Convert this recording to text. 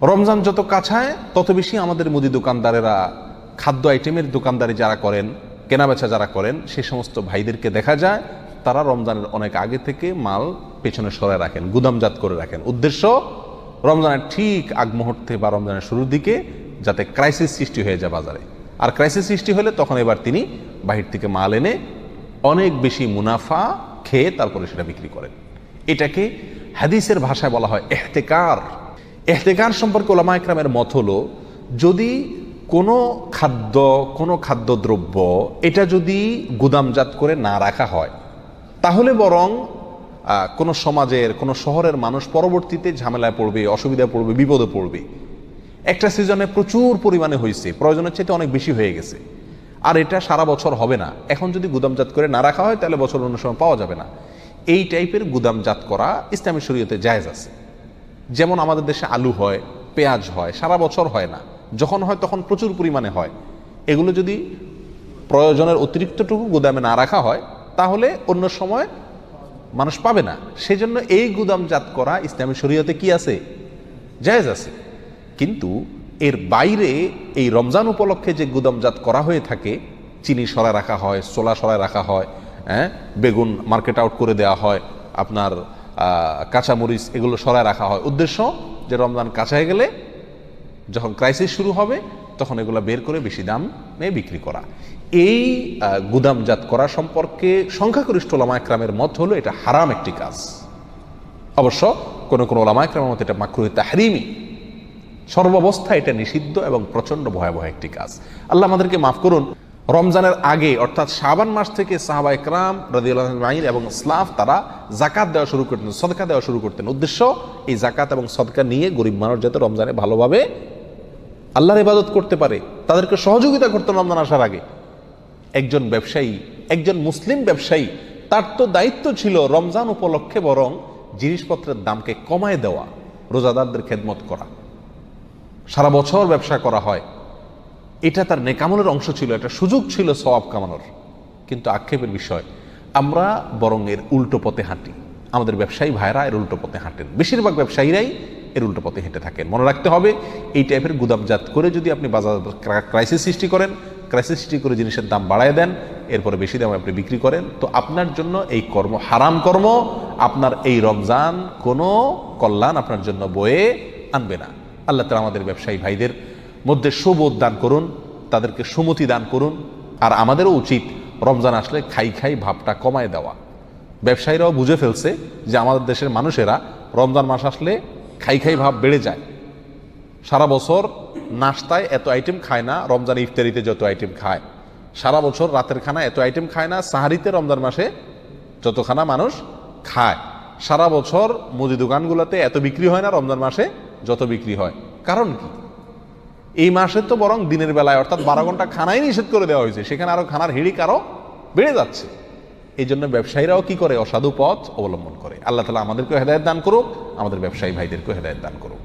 রমজান যত কাছায় তত বেশি আমাদের মুদি দোকানদারেরা, খাদ্য আইটেমের দোকানদারি যারা করেন, কেনাবেচা যারা করেন, সেই সমস্ত ভাইদেরকে দেখা যায় তারা রমজানের অনেক আগে থেকে মাল পেছনে সরায় রাখেন, গুদামজাত করে রাখেন। উদ্দেশ্য রমজানের ঠিক আগ মুহূর্তে বা রমজানের শুরুর দিকে যাতে ক্রাইসিস সৃষ্টি হয়ে যায় বাজারে। আর ক্রাইসিস সৃষ্টি হলে তখন এবার তিনি বাহির থেকে মাল এনে অনেক বেশি মুনাফা খেয়ে তারপরে সেটা বিক্রি করেন। এটাকে হাদিসের ভাষায় বলা হয় ইহতিকার। ইহতিকার সম্পর্কে উলামা ইকরামের মত হলো, যদি কোনো খাদ্যদ্রব্য এটা যদি গুদামজাত করে না রাখা হয়, তাহলে বরং কোনো সমাজের, কোনো শহরের মানুষ পরবর্তীতে ঝামেলায় পড়বে, অসুবিধায় পড়বে, বিপদে পড়বে। একটা সিজনে প্রচুর পরিমাণে হয়েছে, প্রয়োজনের চাইতে অনেক বেশি হয়ে গেছে, আর এটা সারা বছর হবে না। এখন যদি গুদামজাত করে না রাখা হয় তাহলে বছর অন্য সময় পাওয়া যাবে না। এই টাইপের গুদামজাত করা ইসলামী শরীয়তে জায়েজ আছে। যেমন আমাদের দেশে আলু হয়, পেঁয়াজ হয়, সারা বছর হয় না, যখন হয় তখন প্রচুর পরিমাণে হয়। এগুলো যদি প্রয়োজনের অতিরিক্তটুকু গুদামে না রাখা হয় তাহলে অন্য সময় মানুষ পাবে না। সেজন্য এই গুদামজাত করা ইসলামী শরীয়তে কি আছে? জায়েজ আছে। কিন্তু এর বাইরে এই রমজান উপলক্ষে যে গুদামজাত করা হয়ে থাকে, চিনি সরায় রাখা হয়, ছোলা সরায় রাখা হয়, বেগুন মার্কেট আউট করে দেওয়া হয়, আপনার কাঁচামরিচ এগুলো সরায় রাখা হয়। উদ্দেশ্য যে রমজান কাছায় গেলে যখন ক্রাইসিস শুরু হবে তখন এগুলো বের করে বেশি দামে বিক্রি করা। এই গুদামজাত করা সম্পর্কে সংখ্যাগরিষ্ঠ ওলামা ইকরামের মত হলো এটা হারাম একটি কাজ। অবশ্য কোন কোন ওলামা ইকরামের মত এটা মাকরুহে তাহরিমি, সর্বাবস্থা এটা নিষিদ্ধ এবং প্রচন্ড ভয়াবহ একটি কাজ। আল্লাহ আমাদেরকে মাফ করুন। রমজানের আগে অর্থাৎ শাবান মাস থেকে সাহাবা ইকরাম রাদিয়াল্লাহু আনহুম এবং ইসলাফ তারা যাকাত দেওয়া শুরু করতেন, সদকা দেওয়া শুরু করতেন। উদ্দেশ্য এই যাকাত এবং সদকা নিয়ে গরিব মানুষ যাতে রমজানে ভালোভাবে আল্লাহর ইবাদত করতে পারে, তাদেরকে সহযোগিতা করতেন। রমজান আসার আগে একজন ব্যবসায়ী, একজন মুসলিম ব্যবসায়ী, তার তো দায়িত্ব ছিল রমজান উপলক্ষে বরং জিনিসপত্রের দামকে কমায় দেওয়া, রোজাদারদের খেদমত করা। সারা বছর ব্যবসা করা হয়, এটা তার নেকামলের অংশ ছিল, এটা সুযোগ ছিল সওয়াব কামানোর। কিন্তু আক্ষেপের বিষয়, আমরা বরং এর উল্টো পথে হাঁটি। আমাদের ব্যবসায়ী ভাইরা এর উল্টো পথে হাঁটেন, বেশিরভাগ ব্যবসায়ীরাই এর উল্টো পথে হেঁটে থাকেন। মনে রাখতে হবে, এই টাইপের গুদামজাত করে যদি আপনি বাজার ক্রাইসিস সৃষ্টি করেন, ক্রাইসিস সৃষ্টি করে জিনিসের দাম বাড়ায় দেন, এরপরে বেশি দামে আপনি বিক্রি করেন, তো আপনার জন্য এই কর্ম হারাম কর্ম। আপনার এই রমজান কোনো কল্যাণ আপনার জন্য বয়ে আনবে না। আল্লাহ তাআলা আমাদের ব্যবসায়ী ভাইদের মধ্যে সুবোধ দান করুন, তাদেরকে সুমতি দান করুন। আর আমাদেরও উচিত রমজান আসলে খাই ভাবটা কমায় দেওয়া। ব্যবসায়ীরাও বুঝে ফেলছে যে আমাদের দেশের মানুষেরা রমজান মাস আসলে খাই ভাব বেড়ে যায়। সারা বছর নাস্তায় এত আইটেম খায় না, রমজান ইফতারিতে যত আইটেম খায়। সারা বছর রাতের খানা এত আইটেম খায় না, সাহারিতে রমজান মাসে যতখানা মানুষ খায়। সারা বছর মুদি দোকানগুলোতে এত বিক্রি হয় না, রমজান মাসে যত বিক্রি হয়। কারণ কি? এই মাসে তো বরং দিনের বেলায় অর্থাৎ 12 ঘন্টা খানাই নিষেধ করে দেওয়া হয়েছে, সেখানে আরো খানার হিড়িক আরো বেড়ে যাচ্ছে। এই জন্য ব্যবসায়ীরাও কি করে? অসাধু পথ অবলম্বন করে। আল্লাহ তাআলা আমাদেরকেও হেদায়েত দান করুক, আমাদের ব্যবসায়ী ভাইদেরকেও হেদায়েত দান করুক।